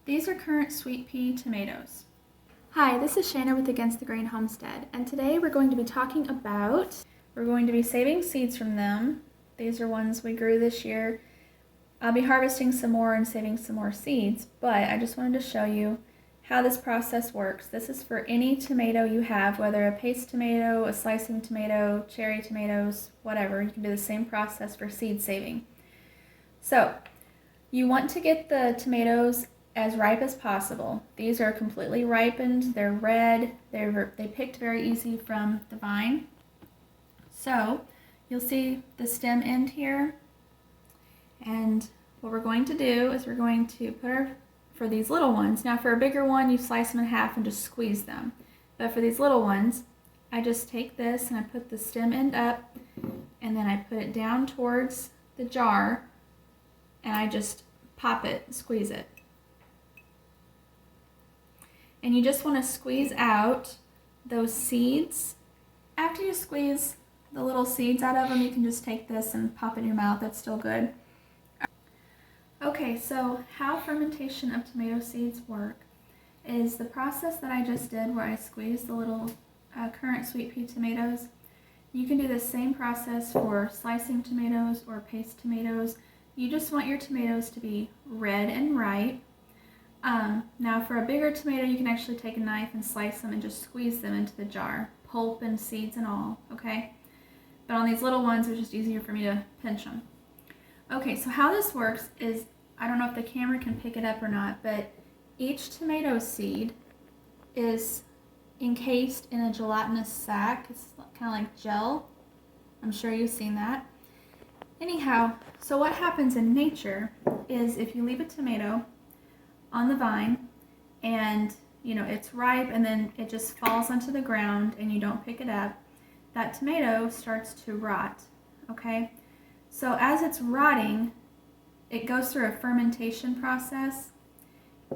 These are currant sweet pea tomatoes. Hi, this is Shana with Against the Grain Homestead, and today we're going to be talking about, we're going to be saving seeds from them. These are ones we grew this year. I'll be harvesting some more and saving some more seeds, but I just wanted to show you how this process works. This is for any tomato you have, whether a paste tomato, a slicing tomato, cherry tomatoes, whatever. You can do the same process for seed saving. So, you want to get the tomatoes as ripe as possible. These are completely ripened, they're red, they picked very easy from the vine. So, you'll see the stem end here, and what we're going to do is we're going to put for these little ones. Now for a bigger one, you slice them in half and just squeeze them. But for these little ones, I just take this and I put the stem end up, and then I put it down towards the jar, and I just pop it, squeeze it. And you just want to squeeze out those seeds. After you squeeze the little seeds out of them, you can just take this and pop it in your mouth. That's still good. Okay, so how fermentation of tomato seeds work is the process that I just did where I squeezed the little currant sweet pea tomatoes. You can do the same process for slicing tomatoes or paste tomatoes. You just want your tomatoes to be red and ripe. Now for a bigger tomato, you can actually take a knife and slice them and just squeeze them into the jar, pulp and seeds and all, okay? But on these little ones, it's just easier for me to pinch them. Okay, so how this works is, I don't know if the camera can pick it up or not, but each tomato seed is encased in a gelatinous sac. It's kind of like gel. I'm sure you've seen that. Anyhow, so what happens in nature is if you leave a tomato on the vine and it's ripe and then it just falls onto the ground and you don't pick it up, that tomato starts to rot, okay? So as it's rotting, it goes through a fermentation process,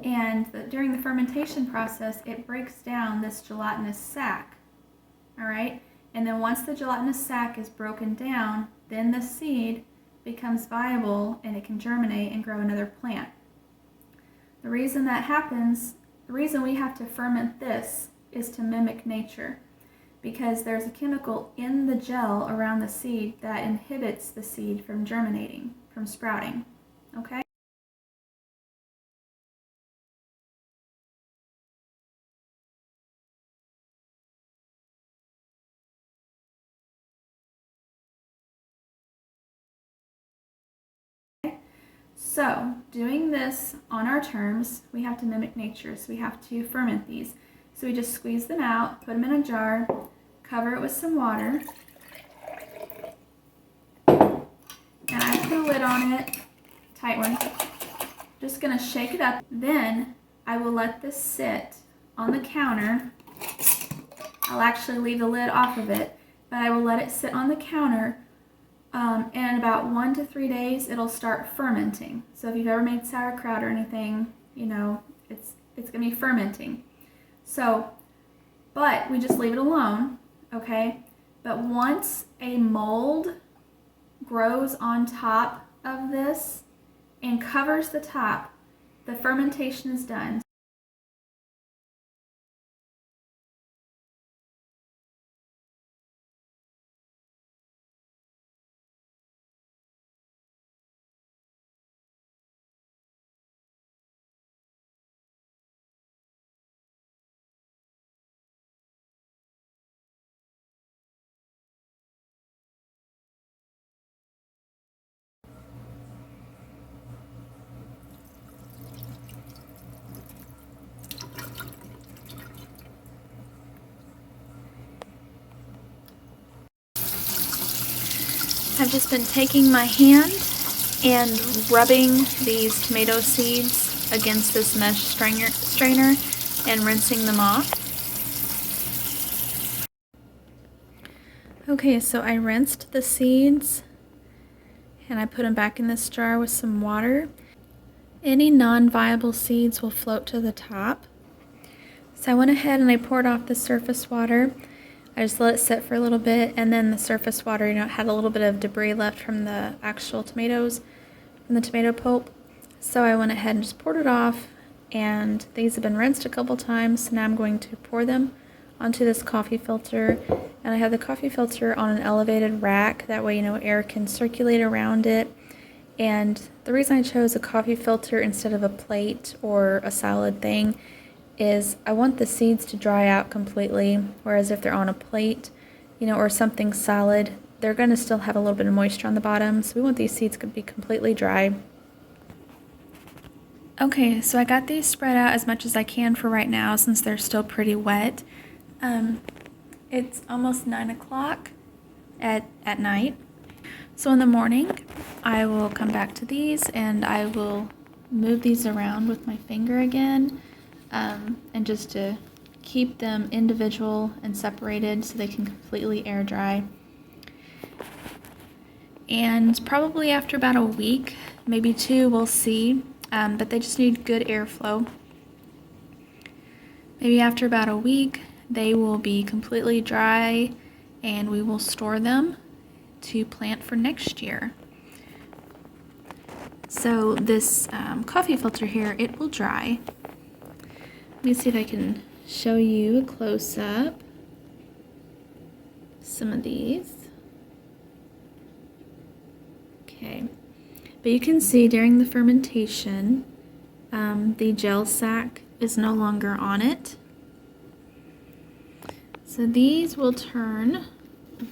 and during the fermentation process, it breaks down this gelatinous sac, all right? And then once the gelatinous sac is broken down, then the seed becomes viable and it can germinate and grow another plant. The reason that happens, the reason we have to ferment this is to mimic nature, because there's a chemical in the gel around the seed that inhibits the seed from germinating, from sprouting, okay? So, doing this on our terms, we have to mimic nature, so we have to ferment these. So we just squeeze them out, put them in a jar, cover it with some water, and I put a lid on it, tight one. Just gonna shake it up. Then I will let this sit on the counter. I'll actually leave the lid off of it, but I will let it sit on the counter. And in about 1 to 3 days, it'll start fermenting. So if you've ever made sauerkraut or anything, it's gonna be fermenting. So, but we just leave it alone, okay? But once a mold grows on top of this and covers the top, the fermentation is done. I've just been taking my hand and rubbing these tomato seeds against this mesh strainer and rinsing them off. Okay, so I rinsed the seeds and I put them back in this jar with some water. Any non-viable seeds will float to the top. So I went ahead and I poured off the surface water. I just let it sit for a little bit, and then the surface water, had a little bit of debris left from the actual tomatoes, from the tomato pulp. So I went ahead and just poured it off and these have been rinsed a couple times, so now I'm going to pour them onto this coffee filter. And I have the coffee filter on an elevated rack, that way air can circulate around it. And the reason I chose a coffee filter instead of a plate or a solid thing is I want the seeds to dry out completely, whereas if they're on a plate, or something solid, they're going to still have a little bit of moisture on the bottom, so we want these seeds to be completely dry. Okay, so I got these spread out as much as I can for right now since they're still pretty wet. It's almost 9 o'clock at night. So in the morning, I will come back to these and I will move these around with my finger again, and just to keep them individual and separated so they can completely air dry. And probably after about a week, maybe 2, we'll see, but they just need good airflow. Maybe after about a week, they will be completely dry and we will store them to plant for next year. So this coffee filter here, it will dry. Let me see if I can show you a close-up. Some of these. Okay, but you can see during the fermentation, the gel sac is no longer on it. So these will turn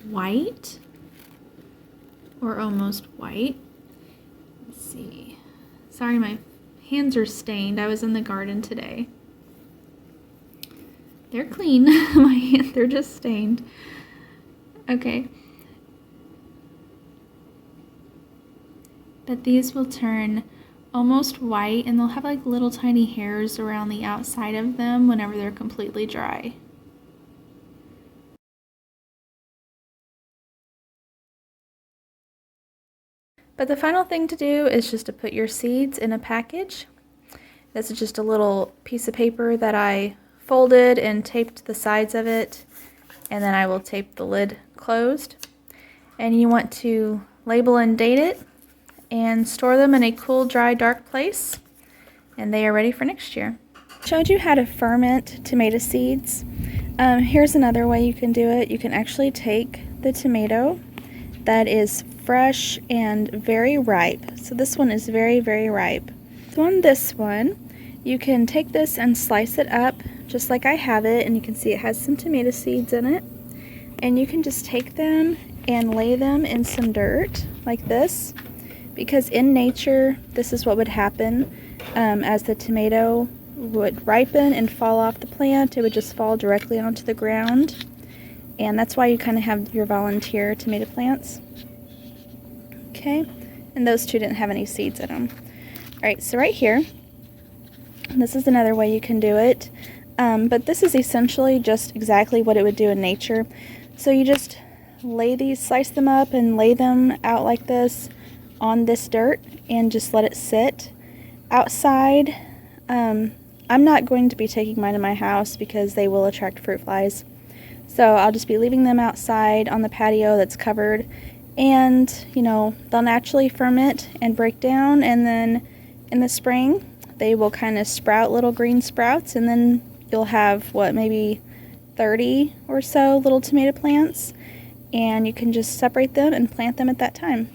white, or almost white. Let's see. Sorry, my hands are stained. I was in the garden today. They're clean. My hands, they're just stained. Okay. But these will turn almost white, and they'll have like little tiny hairs around the outside of them whenever they're completely dry. But the final thing to do is just to put your seeds in a package. This is just a little piece of paper that I folded and taped the sides of it, and then I will tape the lid closed. And you want to label and date it and store them in a cool, dry, dark place, and they are ready for next year. I showed you how to ferment tomato seeds. Here's another way you can do it. You can actually take the tomato that is fresh and very ripe. So this one is very, very ripe. So on this one, you can take this and slice it up just like I have it, and you can see it has some tomato seeds in it. And you can just take them and lay them in some dirt like this, because in nature, this is what would happen. As the tomato would ripen and fall off the plant, it would just fall directly onto the ground. And that's why you kind of have your volunteer tomato plants. Okay, and those two didn't have any seeds in them. Alright, so right here, this is another way you can do it. But this is essentially just exactly what it would do in nature. So you just lay these, slice them up and lay them out like this on this dirt and just let it sit outside. I'm not going to be taking mine in my house because they will attract fruit flies. So I'll just be leaving them outside on the patio that's covered, and they'll naturally ferment and break down, and then in the spring they will kind of sprout little green sprouts, and then you'll have maybe 30 or so little tomato plants, and you can just separate them and plant them at that time.